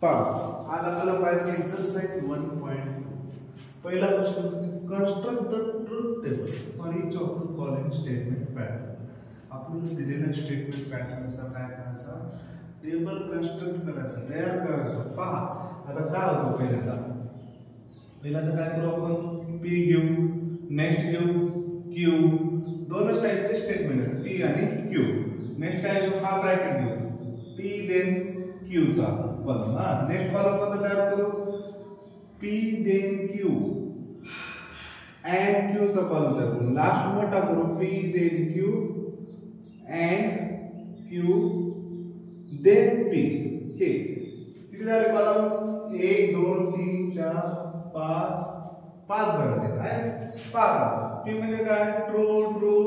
आज आपल्याला पाहायचं एक्सरसाइज 1.2. पहिला question, construct the truth table for each of the following statement pattern. आपल्याला दिलेल्या स्टेटमेंट पॅटर्नचा काय करायचा, टेबल कंस्ट्रक्ट करायचा, तयार करायचा. पहा आता काय होतं, पहिल्यांदा काय करू आपण, पी घेऊ, नेक्स्ट घेऊ क्यू. दोनच टाइपचे स्टेटमेंट आहेत, पी आणि क्यू. नेक्स्ट काय घेऊ, हा ब्रॅकेट घेऊ, पी देन क्यू चा कॉलम. नेक्स्ट कॉलम मध्ये तयार करू, P then Q and Q चा कॉलम तयार करू. लास्ट मोठा करू, P then Q and Q then P. हे किती झाले कॉलम, 1 2 3 4 5 झाले. काय 5. पी म्हणजे काय, true true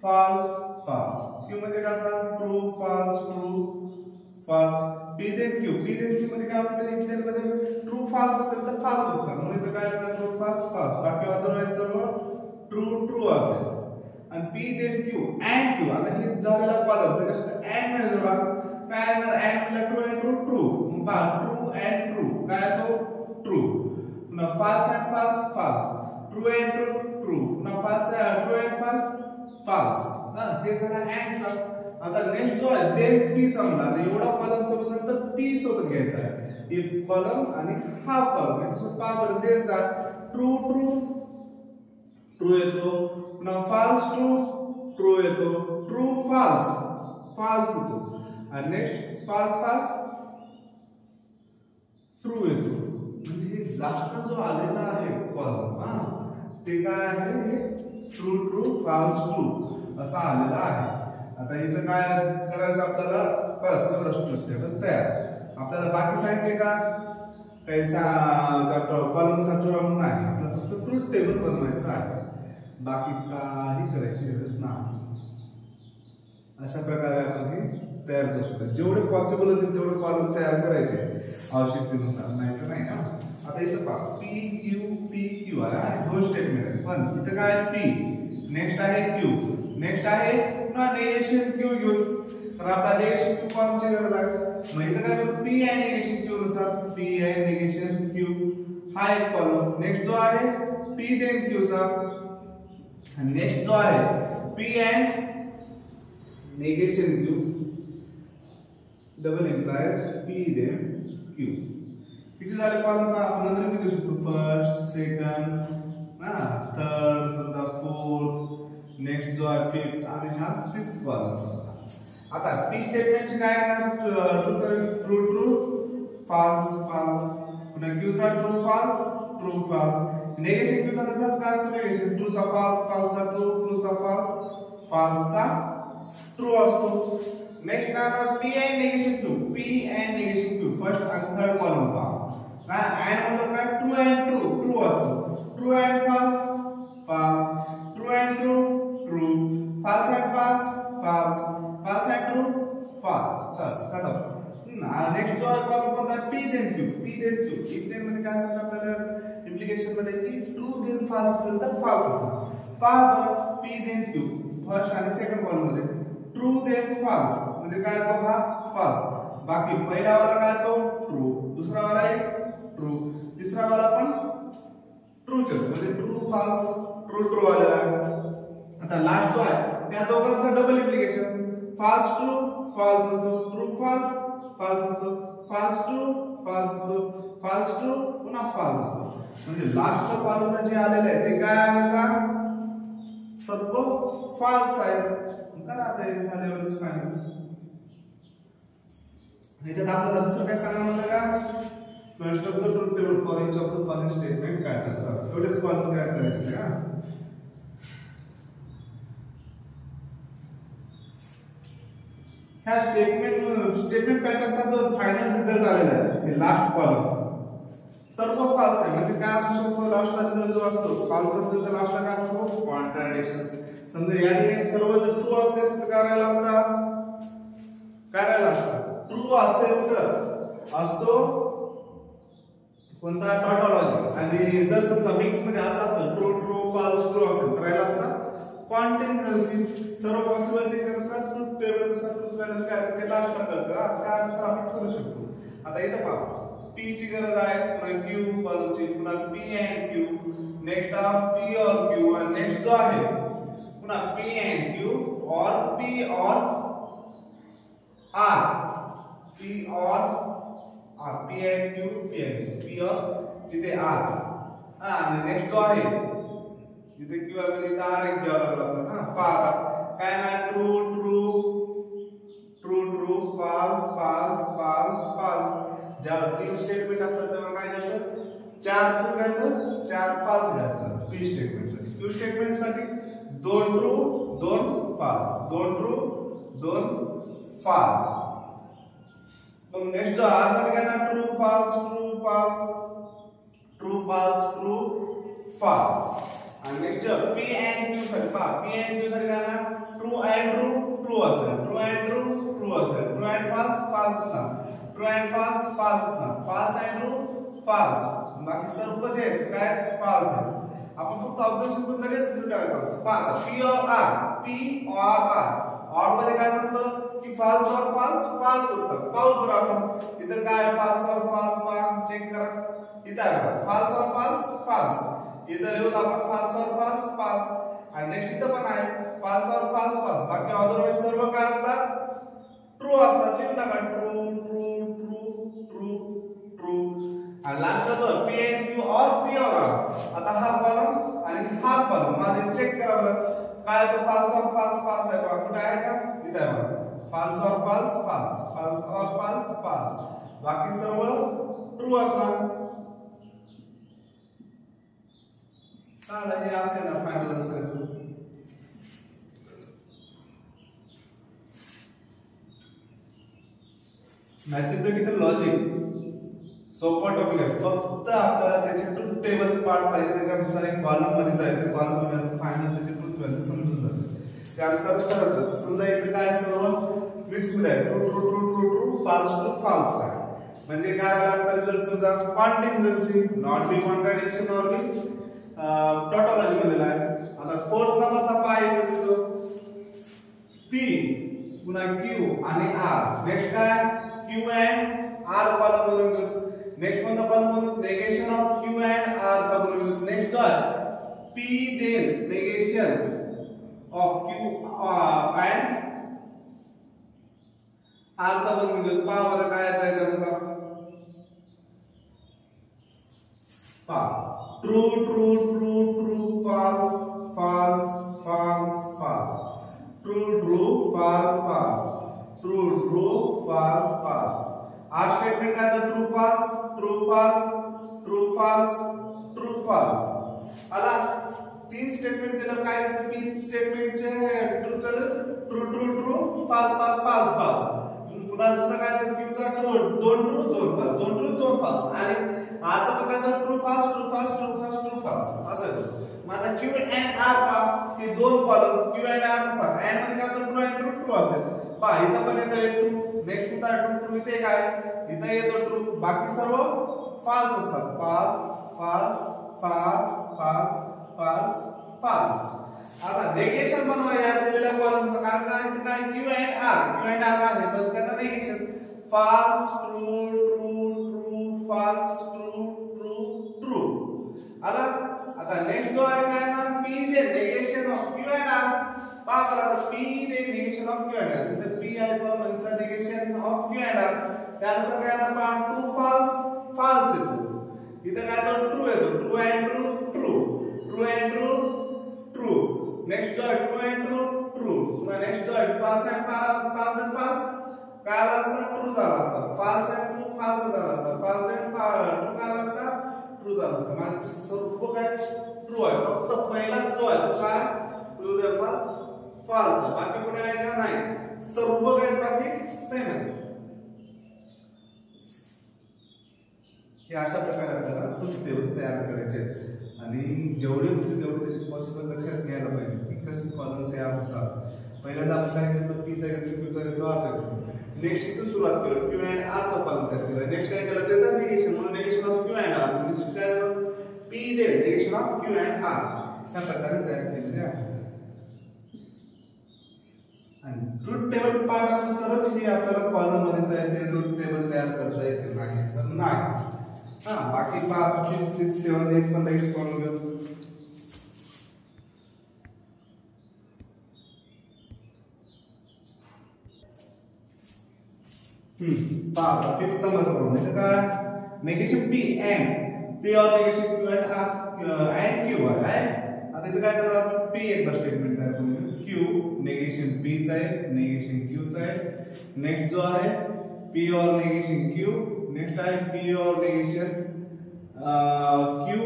false false. Q म्हणजे काय, true false true false. P then Q मध्ये काय होतं, इंजिनियर मध्ये ट्रू फॉल्स असेल तर फॉल्स असतात, म्हणून इथं काय असणार, ट्रू फॉल्स फॉल्स. बाकी अदरवाइज सर्व ट्रू ट्रू असेल. आणि P then Q and Q, आता हे झालेला कॉलम त्याच्यासोबत अँड नाही जोडा, काय येणार, अँड म्हणजे true and true true. True and true काय तो ट्रू. पुन्हा false and false false, true and true true. पुन्हा false true and false false. हे झालं अँड चा. आता नेक्स्ट जो आहे देन पी चा म्हणा, एवढा कॉलम सोबत नंतर पी सोबत घ्यायचा आहे. एक कॉलम आणि हा कॉलम याच्यासोबत पहा बरं, देन चा ट्रू ट्रू ट्रू येतो, पुन्हा फॉल्स ट्रू ट्रू येतो, ट्रू फॉल्स फॉल्स येतो, आणि नेक्स्ट फॉल्स फॉल्स ट्रू येतो. म्हणजे लास्टला जो आलेला आहे कॉलम, ते काय आहे, हे ट्रू ट्रू फॉल्स ट्रू असा आलेला आहे. आता इथं काय करायचं आपल्याला, बस ट्रुथ टेबल तयार. आपल्याला बाकी सांगितले का, काही कॉलमचा चुरा म्हणून आहे, आपल्याला फक्त ट्रुथ टेबल बनवायचं आहे, बाकी काही करायची गरज नाही. अशा प्रकारे आपण हे तयार करू शकतो. जेवढे पॉसिबल होतील तेवढे कॉलम तयार करायचे आवश्यकतेनुसार, नाही तर नाही ना. आता इथं पहा, पी क्यू आहे, दोन स्टेटमेंट आहेत, पण इथं काय पी, नेक्स्ट आहे क्यू, नेक्स्ट आहे पुन्हा निगेशन क्यू घेऊन. तर आपला निगेशन क्यू कॉलमची गरज आहे. मग इथं काय करू, पी अँड निगेशन क्यू नुसार, पी अँड निगेशन क्यू हा एक कॉलम. नेक्स्ट जो आहे पी देन क्यू चा, नेक्स्ट जो आहे P and negation Q double implies P then Q. किती झाले कॉलम का आपण नंतर मी देऊ शकतो, फर्स्ट सेकंड थर्ड समजा फोर्थ, नेक्स्ट जो आहे फिफ्थ आणि हा सिक्स्थ कॉलम. आता पी स्टेटमेंटचे काय येणार, ट्रू ट्रू फॉल्स फॉल्स, पुन्हा क्यू चा true false true false. Negation Q चा तसाच काय असतो, निगेशन ट्रू चा फॉल्स फॉल्स चा ट्रू ट्रू चा फॉल्स फॉल्स चा ट्रू असतो. नेक्स्ट काय येणार, P and negation Q, P and negation Q first आणि थर्ड कॉलम पहा. काय अँड म्हणजे काय, ट्रू अँड ट्रू ट्रू असतो, true and false false, true and true true, false and false false, false and true false. बस खतम. Next जो आहे कॉलम कोणता, P then Q, P then Q. If then मध्ये काय सांगितलं आपल्याला इम्प्लिकेशन मध्ये, की ट्रू देन फॉल्स असेल तर फॉल्स असणार. पहा बरं, पी देन क्यू फर्स्ट आणि सेकंड कॉलम मध्ये ट्रू देन फॉल्स म्हणजे काय, तो हा फॉल्स. बाकी पहिला वाला काय, तो ट्रू, दुसरा वाला एक ट्रू, तिसरा वाला पण ट्रूच म्हणजे ट्रू फॉल्स ट्रू ट्रू आलेला आहे. आता लास्ट जो आहे त्या दोघांचं double implication, false true false असतो, ट्रू फॉल्स फॉल्स असतो, फॉल्स ट्रू फॉल्स असतो, फॉल्स ट्रू पुन्हा फॉल्स असतो. म्हणजे लास्टच्या कॉलमला जे आलेलं आहे ते काय आहे का, सर्व फॉल्स आहे. करा आता हे झालं एवढंच फायनल. ह्याच्यात आपल्याला दुसरं काय सांगा म्हणलं का, construct the truth table for each of the following statement pattern. बस एवढेच कॉलम तयार करायचे का. ह्या स्टेटमेंट पॅटर्नचा जो फायनल रिझल्ट आलेला आहे, हे लास्ट कॉलम सर्व फॉल्स आहे. म्हणजे काय असू शकतो, लास्टचा रिझल्ट जो असतो फॉल्स असेल तर लास्टला काय असतो, कॉन्ट्राडिक्शन. समजा या ठिकाणी सर्व जर ट्रू असते तर करायला असता ट्रू असेल तर असतो कोणता, टॉटॉलॉजी. आणि जर समजा मिक्स मध्ये असं असेल ट्रू ट्रू फॉल्स ट्रू असेल तर राहिला असता कॉन्टिन्जन्सी सर्व पॉसिबिलिटीनुसार ट्रूथ टेबलनुसार ट्रूथ व्हॅल्यूज काय आहेत ते लास्टला कळतं त्यानुसार आपण करू शकतो. आता इथं पहा P ची गरज आहे पुन्हा Q कॉलमची पुन्हा P and Q next P or Q आणि नेक्स्ट जो आहे पुन्हा P and Q or P or R P or R P and Q P or इथे R आणि नेक्स्ट जो आहे इथे Q आहे इथे R एक घ्यावा लागला हा पहा काय ना true true true true false false false false ज्याला तीन स्टेटमेंट असतात तेव्हा काय घ्यायचं चार ट्रू घ्यायचं चार फॉल्स घ्यायचं P स्टेटमेंट Q स्टेटमेंट साठी दोन ट्रू दोन फॉल्स दोन ट्रू दोन फॉल्स. मग नेक्स्ट जो R साठी काय ना true false true false true false true false आणि नेक्स्ट P and Q साठी पहा P and Q साठी काय ना ट्रू and ट्रू असेल ट्रू and ट्रू असेल ट्रू and फॉल्स असणार ट्रू and फॉल्स असणार फॉल्स and ट्रू फॉल्स बाकी सर्व जे आहेत काय फॉल्स आहे. आपण फक्त ऑब्जेक्शन मध्ये लगेच लिहून टाकायचं पहा P or R P or R और मध्ये काय सांगतं की फॉल्स और फॉल्स असतात. पाहू बरं आपण इथं काय फॉल्स और फॉल्स पहा चेक करा इथं आहे फॉल्स और फॉल्स इधर लिहून आपण फॉल्स और फॉल्स आणि नेक्स्ट इथं पण आहे फॉल्स और फॉल्स बाकी अदरवाइज सर्व काय असतात ट्रू असतात. लिहून टाका true true true true true आणि लास्टचा जो P and Q और P और R आता हा कॉलम आणि हा कॉलम माझे चेक करा बरं काय तो फॉल्स और फॉल्स आहे बघा कुठे आहे का इथं आहे बघा फॉल्स और फॉल्स बाकी सर्व ट्रू असणार. हे असेल ना फायनल आन्सर. मॅथमॅटिकल लॉजिक सोपा टॉपिक आहे फक्त आपल्याला त्याचे ट्रूथ टेबल पार्ट पाहिजे त्याच्यानुसार एक कॉलम बनवता येते कॉलम बनवल्यानंतर फायनल त्याचे ट्रूथ व्हॅल्यू समजून जाते त्यानुसार करायचं. समजा इथे काय सर्व मिक्स मध्ये आहे true true true true true false आहे म्हणजे काय झालं असतं रिझल्ट समजा contingency not be contradiction not be tautology मध्ये आहे. आता फोर्थ नंबरचा पाय येतो तिथं P पुन्हा Q आणि R नेक्स्ट काय Q and R कॉलम बनवून घेऊ. नेक्स्ट कोणता कॉलम बनवू negation of Q and R चा बनवून घेऊ. नेक्स्ट जो P then negation of Q and R चा बनवून घेऊ. पहा बरं काय येतं याच्यानुसार पहा true true true true false false false false true true false true true false R statement काय आहे true false true false true false true false आला तीन स्टेटमेंट दिलं काय याचं तीन स्टेटमेंटचे true true true true false पुन्हा दुसरं काय आहे क्यूचा ट्रू दोन ट्रू दोन फॉल्स आणि आजचा प्रकार ट्रू फॉल्स असं आहे. माझा Q and R पहा हे दोन कॉलम Q and R नुसार and मध्ये काय ट्रू and ट्रू असेल पहा इथं पण येतं ट्रू नेक्स्ट होता ट्रू इथे काय इथं येतो ट्रू बाकी सर्व फॉल्स असतात फॉल्स. आता नेगेशन बनवा या दिलेल्या कॉलमचं कारण काय इथं काय Q and R आहे पण त्याचं negation false true false true आला. आता नेक्स्ट जो आहे काय ना P then negation of Q and R पहा बघा P then negation of Q and R इथं P आहे पण इथं negation of Q and R त्यानुसार काय ना पहा ट्रू फॉल्स येतो इथं काय तर ट्रू येतो ट्रू and ट्रू नेक्स्ट जो आहे ट्रू and ट्रू नेक्स्ट जो आहे फॉल्स काय असतं ट्रू झाला असतं फॉल्स and ट्रू फॉल्स झाला असतं फॉल्स and ट्रू काय असतं ट्रू झाला असतं म्हणजे सर्व काय ट्रू आहे फक्त पहिला जो आहे तो काय ट्रू दे फॉल्स बाकी कोणी आहे का नाही सर्व काय बाकी सेम आहे. हे अशा प्रकारे आपल्याला ट्रूथ टेबल तयार करायचे आणि जेवढे होते तेवढे त्याचे पॉसिबल लक्षात घ्यायला पाहिजे की कसे कॉलम तयार होतात. पहिल्यांदा आपण सांगितलं P चा घेतलं Q चा घेतलं R चा घेतलं नेक्स्ट इथून सुरुवात करू Q and R चा कॉलम तयार केला नेक्स्ट काय केलं त्याचा निगेशन म्हणून negation of Q and R म्हणजे काय P they negation of Q and R या प्रकारे तयार केलेले आहे. ट्रूथ टेबल पार्ट असलं तरच हे आपल्याला कॉलम मध्ये तयार ट्रूथ टेबल तयार करता येते, नाही तर नाही. हा बाकी 5 6 7 8 पण लगेच करून घेऊ. पहा फिफ्थ नंबरचा प्रॉब्लेम काय नेगेशन पी अँड पी और नेगेशन क्यू अँड क्यू आहे. आता इथं काय करणार आपण पी एकदा स्टेटमेंट तयार करू. क्यू नेगेशन पी चा आहे नेगेशन क्यू चा आहे. नेक्स्ट जो आहे पी और नेगेशन क्यू. नेक्स्ट आहे पी और नेगेशन क्यू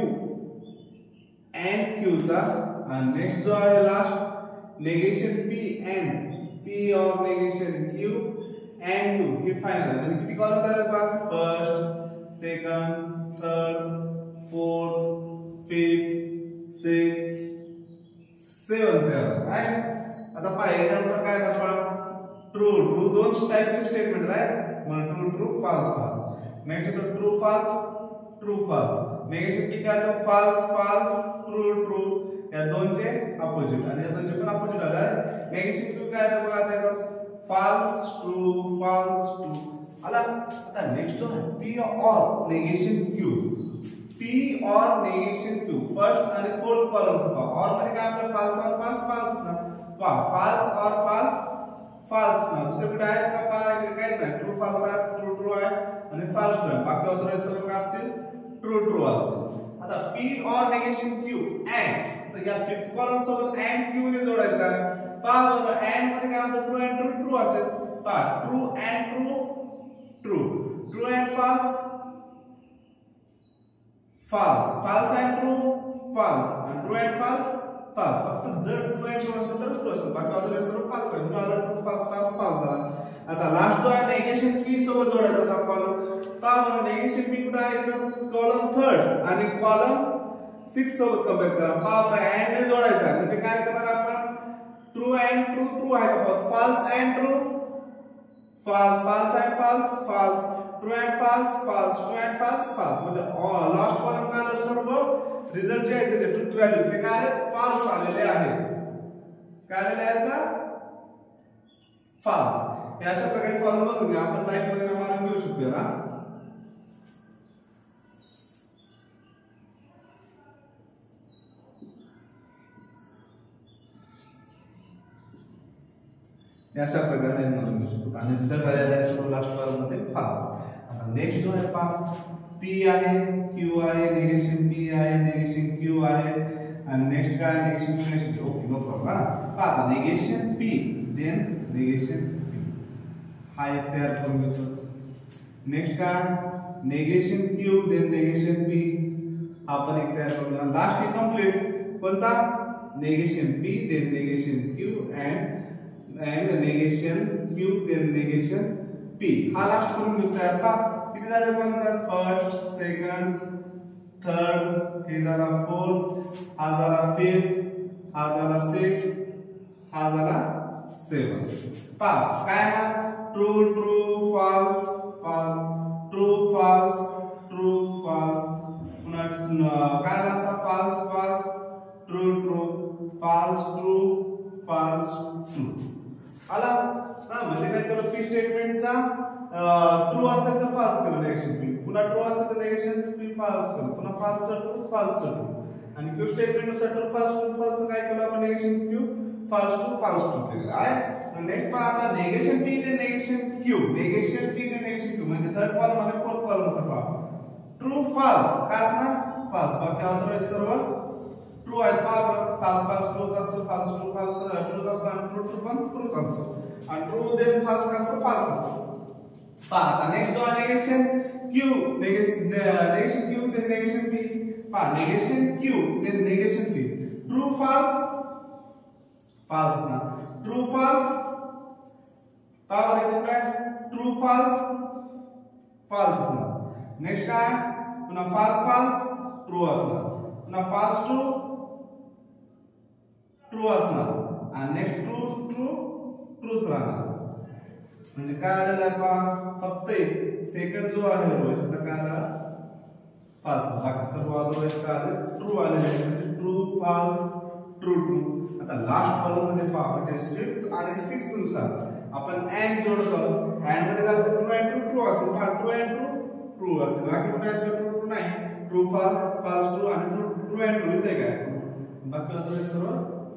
अँड क्यू चा. आणि नेक्स्ट जो आहे last negation P and P और नेगेशन क्यू अँड क्यू. हे फायनल आहे. म्हणजे किती कॉलम तयार आहेत? First second third fourth fifth sixth seventh आहे. आता पहा याच्यावर काय आपण ट्रू ट्रू दोन टाइपचे स्टेटमेंट आहेत. मग true true false false. Next तर true false true false. Negation P काय तर फाल्स फाल्स ट्रू ट्रू या दोनचे अपोजिट आणि या दोनचे पण अपोजिट आले. नेगेशन क्यू काय तर बघा त्याचा false true false true आला. आता नेक्स्ट जो आहे p और नेगेशन q. p और नेगेशन q फर्स्ट आणि फोर्थ कॉलम्स पहा. और मध्ये काय आपलं false और false false ना पहा false और false false ना दुसरीकडे आहे का पहा इकडे काय नाही true false आहे true true आहे आणि false true आहे. बाकी अदरवाइज सर्व काय असतील true true असतील. आता p और नेगेशन q and तर या फिफ्थ कॉलम सोबत and q ने जोडायचा आहे. पहा बरोबर अँड मध्ये काय होतं ट्रू अँड ट्रू ट्रू असेल. पहा true and true true true and false false false and true false आणि ट्रू अँड फाल्स फाल्स. फक्त जर ट्रू अँड ट्रू असेल तर ट्रू असेल बाकी अदरवाइज सर्व फाल्स आहे. म्हणजे ट्रू फाल्स फाल्स फाल्स झाला. आता लास्ट जो आहे नेगेशन पी सोबत जोडायचा हा कॉलम. पहा बरोबर नेगेशन पी कुठे आहे तर कॉलम थर्ड आणि कॉलम 6 सोबत कंपेअर करा. पहा बरोबर अँड ने जोडायचा म्हणजे काय करणार आपण ट्रू अँड ट्रू ट्रू आहे का false and true false false and false false true and false false true and false false. म्हणजे लास्ट कॉलम काय सर्व रिझल्ट जे आहेत त्याचे ट्रूथ व्हॅल्यू ते काय फाल्स आलेले आहेत. काय आलेले आहेत का फाल्स. हे अशा प्रकारे कॉलम बघून आपण लाईफ मध्ये मारून घेऊ शकतो ना. अशा प्रकारे म्हणून घेऊ शकतो आणि रिझल्ट आलेला आहे सर्व लास्ट कॉलम मध्ये फाल्स. आता नेक्स्ट जो आहे पहा पी आहे क्यू आहे नेगेशन पी आहे नेगेशन क्यू आहे आणि नेक्स्ट काय negation Q negation Q. Okay no problem. पहा negation P then negation Q हा एक तयार करून घेतो. नेक्स्ट काय negation Q then negation P हा पण एक तयार करून. लास्ट एक कंप्लीट कोणता negation P then negation Q and negation q then negation p हा लास्ट करून घेतोय. आता किती झाले पण फर्स्ट सेकंड थर्ड हे झाला फोर्थ हा झाला फिफ्थ हा झाला सिक्स्थ हा झाला सेवन्थ. पहा काय हा true true false false true false true false पुन्हा काय असता false false true true false true false true आला ना. म्हणजे काय करू पी स्टेटमेंटचा ट्रू असेल तर फाल्स करू नेगेशन पी. पुन्हा ट्रू असेल तर नेगेशन पी फाल्स करू. पुन्हा फाल्स ट्रू फाल्स ट्रू आणि क्यू स्टेटमेंट नुसार ट्रू फाल्स काय केलं आपण नेगेशन क्यू फाल्स ट्रू केलेलं आहे. नेक्स्ट पहा आता negation P then negation Q negation P then negation Q म्हणजे थर्ड कॉलम आणि फोर्थ कॉलमचा पहा ट्रू फाल्स काय असणार फाल्स बाकी अदरवाइज सर्व ट्रू आहे. फाल्स फाल्स ट्रूच असतो फाल्स ट्रू फाल्स ट्रूच असतो आणि ट्रू ट्रू पण ट्रूच असतो आणि ट्रू देन फाल्स काय असतो फाल्स असतो. पहा आता नेक्स्ट जो आहे negation Q negation Q then negation P. पहा negation Q then negation P true false false ना ट्रू फाल्स. पहा बरं इथे काय ट्रू फाल्स फाल्स असणार. नेक्स्ट काय पुन्हा फाल्स फाल्स ट्रू असणार पुन्हा फाल्स ट्रू ट्रू असणार आणि नेक्स्ट ट्रू ट्रू ट्रूच राहणार. म्हणजे काय आलेलं आहे पहा फक्त एक सेकंड जो आहे रो त्याचा काय आला फाल्स बाकी सर्व अदरवाइज काय आले ट्रू आलेले म्हणजे ट्रू फाल्स ट्रू ट्रू. आता लास्ट कॉलम मध्ये पहा म्हणजे 5th आणि 6th नुसार आपण अँड जोडतो. अँड मध्ये काय ट्रू अँड ट्रू ट्रू असेल, पहा ट्रू अँड ट्रू ट्रू असेल. बाकी कुठे आहे ट्रू ट्रू नाही, ट्रू फॉल्स फॉल्स ट्रू आणि ट्रू ट्रू अँड ट्रू इथे काय बाकी होतं सर्व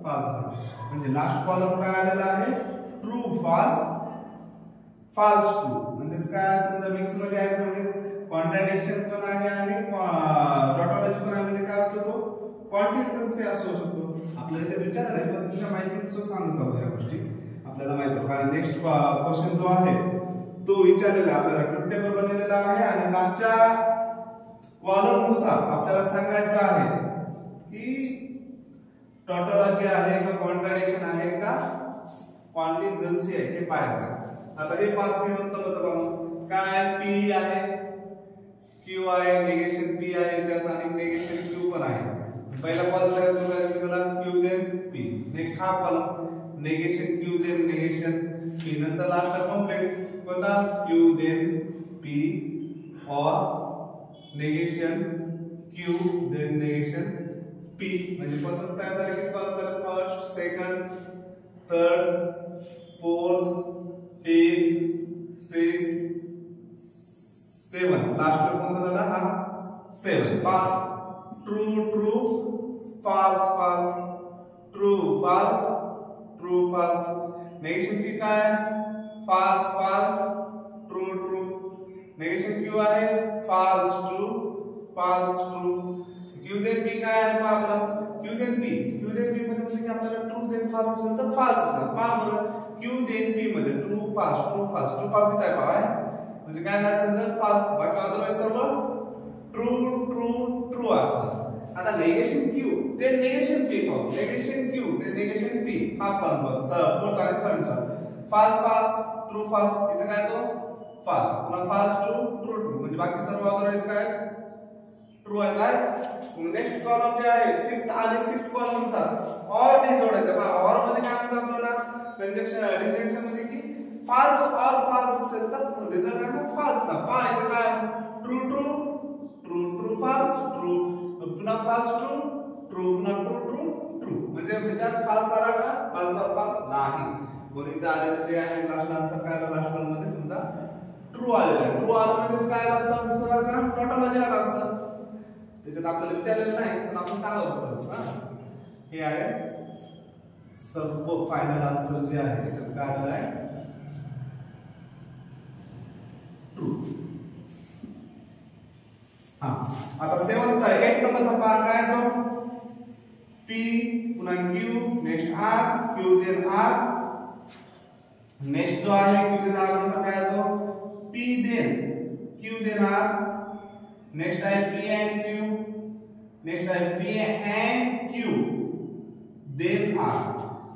फॉल्स. म्हणजे लास्ट कॉलम काय आलेला आहे ट्रू फॉल्स फॉल्स ट्रू. म्हणजे काय समजा मिक्स मध्ये आहे, म्हणजे कॉन्ट्राडिक्शन पण आहे आणि टॉटॉलॉजी पण आहे. म्हणजे काय असतो तो कॉन्टिन्युअसली असू शकतो. आपल्याला याच्यात विचार नाही पण तुमच्या माहितीचं सांगत आहोत या गोष्टी आपल्याला माहिती आहे. कारण नेक्स्ट क्वेश्चन जो आहे तो विचारलेला आपल्याला ट्रूथ टेबल बनवलेला आहे आणि लास्टच्या कॉलम नुसार आपल्याला सांगायचं आहे की टॉटॉलॉजी आहे का कॉन्ट्राडिक्शन आहे का कॉन्टिन्युअन्सी आहे हे पाहायचं. आता हे 5 म्हणतो बघा काय पी आहे क्यू आहे निगेशन पी आहे याच्यात आणि निगेशन क्यू पण आहे. पहिला कॉलम काय क्यू देन पी. नेक्स्ट हा column negation Q then negation P. नंतर लास्ट कंप्लीट कोणता क्यू देन पी और negation Q then negation P. म्हणजे कोणता तयार झाले की column first second third fourth fifth sixth seventh. Last कोणता झाला हा 7. 5 true true false false true false true false. Negation P काय false false true true. Negation Q आहे false true false true. Q then P काय आहे पहा बरं Q then P. Q then P मध्ये म्हणजे की आपल्याला ट्रू देन फॉल्स असेल तर फॉल्स असणार. पहा बरं क्यू देन पी मध्ये true false true false true false काय पहा म्हणजे काय नाही फॉल्स. बाकी अदरवाइज सर्व ट्रू ट्रू ट्रू असतात. आता नेगेशन क्यू ते नेगेशन पी पाहू. नेगेशन क्यू ते नेगेशन पी हा पण बघ फोर्थ आणि थर्ड चा फॉल्स फॉल्स ट्रू फॉल्स. इथे काय तो फॉल्स पुन्हा फॉल्स ट्रू ट्रू ट्रू. म्हणजे बाकी सर्व अदरवाइज काय ट्रू आहे काय. नेक्स्ट कॉलम जे आहे 5th आणि 6th कॉलम नुसार और ने जोडायचं. पहा और मध्ये काय म्हणतात आपल्याला कंजंक्शन डिस्जंक्शन मध्ये की फॉल्स और फॉल्स असेल तर रिझल्ट काय फॉल्स ना. पहा इथे काय true true true true false true पुन्हा फॉल्स ट्रू ट्रू पुन्हा ट्रू ट्रू ट्रू. म्हणजे याच्यात फॉल्स आला का फॉल्स और फॉल्स नाही. कोणी इथे आलेलं जे आहे लास्ट आन्सर काय आला लास्ट कॉलम मध्ये समजा ट्रू आलेलं आहे. ट्रू आलं म्हणजे काय असतं सर्वांचा टोटॉलॉजी आला असतं. त्याच्यात आपल्याला विचारलेलं नाही पण आपण सांगावं सर. हे आहे सर्व फायनल आन्सर जे आहे त्याच्यात काय आलेलं आहे ट्रू. हा आता 7th 8th नंबरचा पार्ट काय तो पी पुन्हा Q next R Q then R. Next जो आहे क्यू देन आर नंतर काय तो P then Q then R. Next आहे पी एंड क्यू. नेक्स्ट आहे P and Q then R.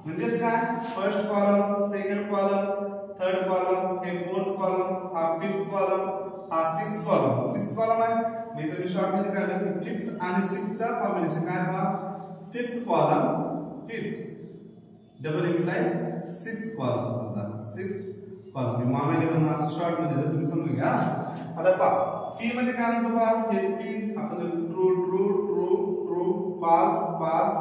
म्हणजेच काय first column second column third column हे फोर्थ कॉलम हा 5th कॉलम हा 6th कॉलम. 6th कॉलम आहे मी तर शॉर्ट मध्ये काय लिहितो 5th आणि 6th चा कॉम्बिनेशन काय पहा 5th column 5th double implies 6th column. समजा 6th कॉलम मी मामे घेऊन असं शॉर्ट मध्ये तुम्ही समजून घ्या. आता पहा पी मध्ये काय म्हणतो पहा हे पी आपण true true true true false false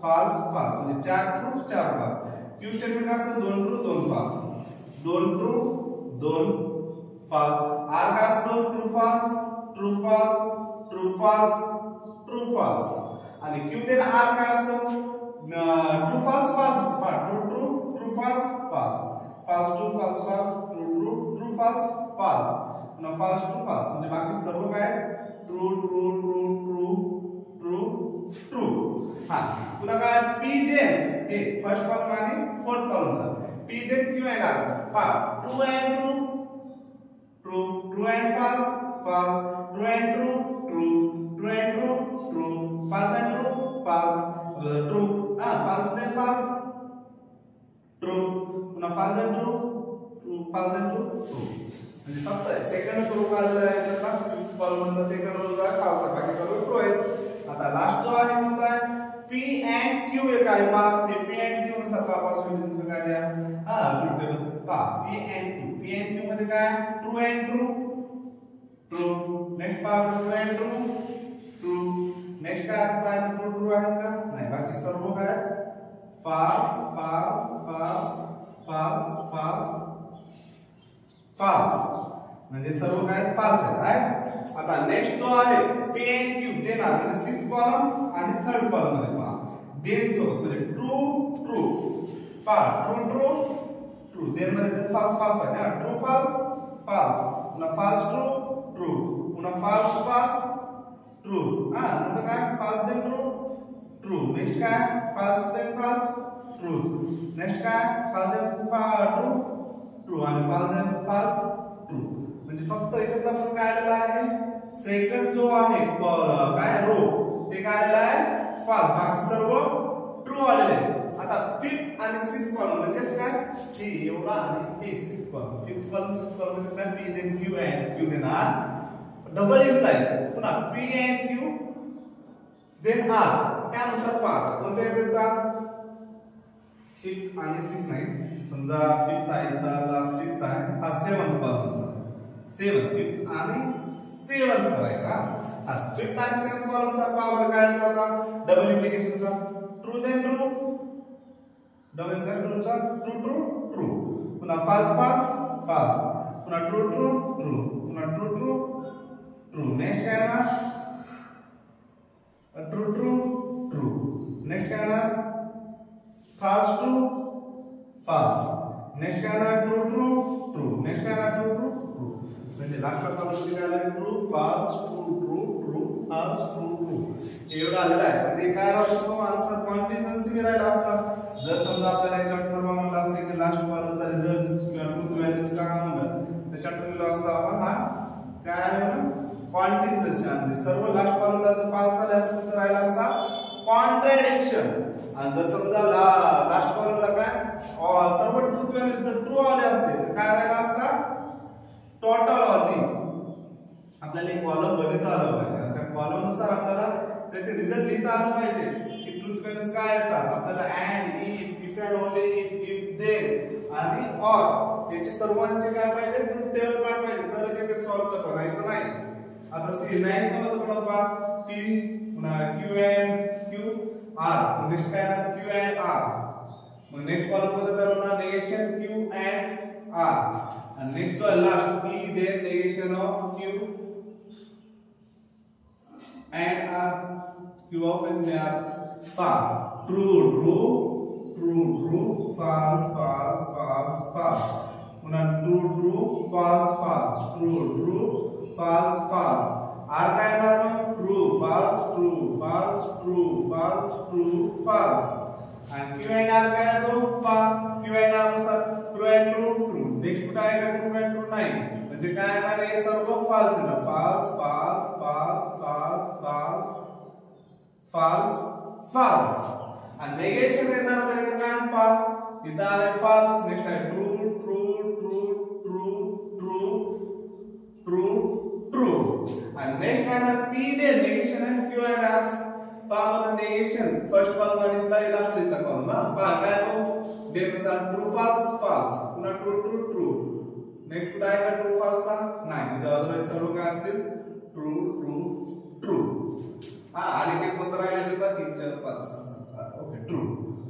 false false म्हणजे 4 ट्रू 4 फॉल्स. क्यू स्टेटमेंट काय असतो 2 true 2 false 2 true 2 false. R काय असतो true false true false true false true false. आणि क्यू देन आर काय असतो ट्रू फॉल्स फॉल्स असतो. पहा true true true false false false true false false true true true false false पुन्हा false true false. म्हणजे बाकी सर्व काय true true true true true true. हा पुन्हा काय पी देन हे फर्स्ट कॉलम आणि फोर्थ कॉलमचा P then Q and R. पहा true and true true true and false false true and true true true and true true false and true false true. हा false then false true पुन्हा false then true true false then true true. म्हणजे फक्त सेकंडच row आलेला आहे याच्यातला 5th column मधला second row आहे false बाकी सर्व ट्रू आहेत. आता लास्ट जो आहे कोणता आहे P and Q एक आहे पहा हे P and Q नुसार पासून समजा काय द्या ट्रूथ टेबल पहा P and Q मध्ये काय true and true true. Next पहा true and true true. Next काय पाहिजे ट्रू ट्रू आहेत का नाही बाकी सर्व काय false false false false false false म्हणजे सर्व काय false आहे. आता नेक्स्ट जो आहे p and q देणार म्हणजे सिक्स्थ कॉलम आणि थर्ड कॉलम मध्ये पहा देन सोबत म्हणजे ट्रू ट्रू पहा ट्रू ट्रू ट्रू देन मध्ये false false पाहिजे ट्रू false false पुन्हा false ट्रू ट्रू पुन्हा false false ट्रू नंतर काय false then true true next काय false then false true next काय false देन ट्रू ट्रू आणि false देन false ट्रू म्हणजे फक्त याच्यातला फरक काय आलेला आहे सेकंड जो आहे काय रो ते काय आलेला आहे false बाकी सर्व ट्रू आलेले आहे. आता फिफ्थ आणि सिक्स्थ कॉलम म्हणजे काय हे एवढा आणि हे sixth column fifth column sixth column म्हणजे काय p then q and q then r double implies पुन्हा p and q then r त्यानुसार पहा कोणत्या येतात फिफ्थ आणि सिक्स्थ नाही समजा फिफ्थ आहे तर सिक्स्थ आहे हा सेवंथ कॉलम नुसार सेवंथ फिफ्थ आणि सेवंथ करायचा हा फिफ्थ आणि सेवंथ कॉलम चा पॉवर काय होता डबल इम्प्लिकेशन चा true then true double implication चा ट्रू ट्रू ट्रू पुन्हा false false false पुन्हा ट्रू ट्रू ट्रू पुन्हा ट्रू ट्रू ट्रू नेक्स्ट काय ना ट्रू ट्रू ट्रू नेक्स्ट काय ना false true false नेक्स्ट काय ना ट्रू ट्रू ट्रू नेक्स्ट काय ना ट्रू ट्रू ट्रू म्हणजे लास्टला कॉलम काय आला true false true true true false true true एवढा आलेला आहे म्हणजे काय राहू शकतो आन्सर कॉन्टिन्युअसली मिळायला असतात जर समजा आपल्याला याच्यात ठरवा म्हणलं असतं की लास्ट कॉलमचा रिझल्ट किंवा ट्रूथ व्हॅल्यूज काय म्हणलं त्याच्यात ठरवलं असतं आपण हा काय आहे म्हणून कॉन्टिन्युअस म्हणजे सर्व लास्ट कॉलमला जर false आले असते तर राहिला असता कॉन्ट्रडिक्शन आणि जर समजा लास्ट कॉलमला काय सर्व ट्रूथ व्हॅल्यूज जर ट्रू आले असते तर काय राहिला असता टॉटॉलॉजी आपल्याला एक कॉलम बनवता आला पाहिजे त्या कॉलम नुसार आपल्याला त्याचे रिझल्ट लिहिता आला पाहिजे की ट्रूथ व्हॅल्यूज काय येतात आपल्याला and if and only if then आणि ऑर याचे सर्वांचे काय पाहिजे ट्रूथ टेबल पाहिजे तरच ते सॉल्व्ह करता नाही तर नाही. आता सी 9 नंबरचा प्रॉब्लेम पहा p पुन्हा q and q r next काय ना q and r मग नेक्स्ट कॉलम मध्ये तर होणार नेगेशन q and r आणि नेक्स्ट जो last p then negation of q and r q of and r पा true true true true false false false false पुन्हा true true false false true true false false r काय येणार मग true false true false true false true false आणि q and r काय येतो पा q and r नुसार true and true true next कुठे आहे का ट्रू and ट्रू नाही म्हणजे काय येणार हे सर्व false येणार false false false false false false false आणि नेगेशन येणार त्याचं काय पा इथं आहे false नेक्स्ट आहे true true true true true true true आणि नेक्स्ट काय ना p दे नेगेशन आणि q and r पा मध्ये नेगेशन फर्स्ट कॉलम आणि इथला लास्ट इथला कॉलम हा पा काय तो दे नुसार ट्रू false false पुन्हा ट्रू ट्रू ट्रू नेक्स्ट कुठे आहे का ट्रू false चा नाही म्हणजे अदरवाइज सर्व काय असतील ट्रू ट्रू ट्रू हा आणि काही कोणतं राहिले तर 3 4 5 6 7 ओके ट्रू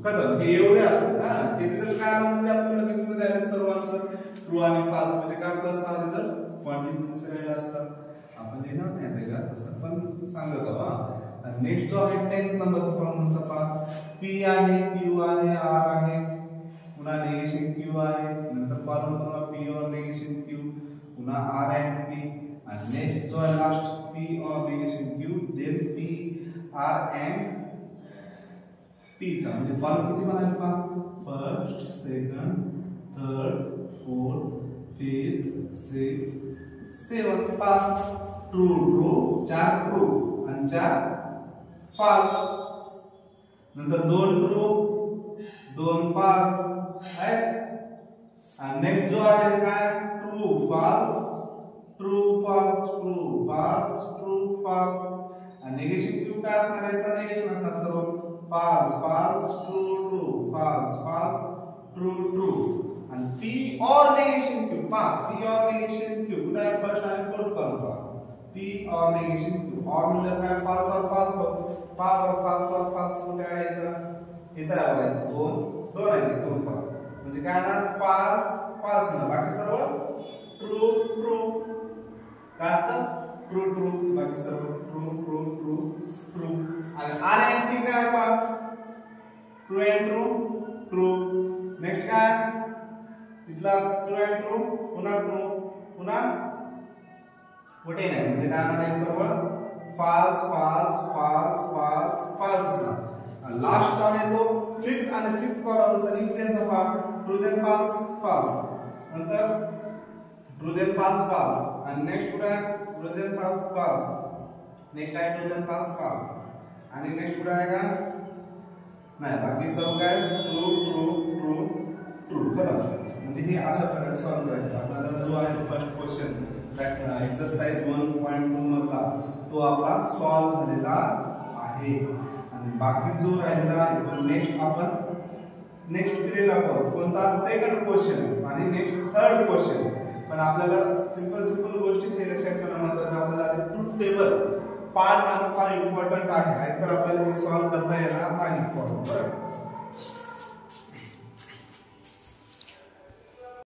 खतम हे एवढे असतात हा ते रिझल्ट काय आला म्हणजे आपल्याला मिक्स मध्ये आले सर्व आन्सर ट्रू आणि false म्हणजे काय असतात रिझल्ट क्वांटिटीज राहिले असतात आपण लिहिणार नाही त्याच्यात तसं पण सांगत आहोत. नेक्स्ट जो आहे 10 नंबरचा प्रॉब्लेम सपा p आहे q आहे r आहे पुन्हा नेगेशन q आहे नंतर कॉलम पुन्हा p और नेगेशन q पुन्हा r and p आणि नेक्स्ट जो आहे लास्ट p और negation q then p r and p चा म्हणजे कॉलम किती बनायचे पहा first second third fourth fifth sixth seventh पा ट्रू ट्रू 4 ट्रू आणि 4 false नंतर 2 ट्रू 2 false आहे आणि नेक्स्ट जो आहे काय true false true false true false true false आणि नेगेशन q काय असणार याचा नेगेशन असणार सर्व false false true true false false true true आणि p और नेगेशन q पा p और नेगेशन q कुठे आहे फर्स्ट आणि फोर्थ कॉलम पा p और नेगेशन q और म्हणजे काय false और false पावर false और false कुठे आहे इथं इथं आहे बघा, इथं दोन आहेत, दोन पॉवर म्हणजे काय ना फाल्स ना, बाकी सर्व ट्रू ट्रू. काय असतं? ट्रू ट्रू, बाकी सर्व ट्रू ट्रू ट्रू ट्रू. आणि आर एंड टी काय आहे पहा, true and true true. Next काय इथला ट्रू अँड ट्रू, पुन्हा ट्रू, पुन्हा कुठे नाही म्हणजे काय होणार आहे, सर्व false false false false false असणार. लास्ट आहे तो फिफ्थ आणि सिक्स्थ कॉलम नुसार इफ त्यांचा पहा, ट्रू देन फाल्स फाल्स, नंतर ट्रू देन फाल्स फाल्स, आणि नेक्स्ट कुठे आहे true then false false, next आहे ट्रू देन फाल्स फाल्स, आणि नेक्स्ट कुठे आहे का नाही, बाकी सर्व काय ट्रू ट्रू ट्रू ट्रू. खतम. म्हणजे हे अशा प्रकारे सॉल्व्ह करायचं. आपल्याला जो आहे फर्स्ट क्वेश्चन एक्सरसाइज 1.2 मधला तो आपला सॉल्व्ह झालेला आहे. आणि बाकी जो राहिलेला आहे तो नेक्स्ट आपण नेक्स्ट पिरियडला पाहू. कोणता? सेकंड क्वेश्चन आणि नेक्स्ट थर्ड क्वेश्चन. पण आपल्याला सिंपल गोष्टी हे लक्षात ठेवणं महत्त्वाचं. आपल्याला ट्रूथ टेबल पार्ट फार इम्पॉर्टंट आहे, तर आपल्याला हे सॉल्व्ह करता येणार नाही. बरोबर.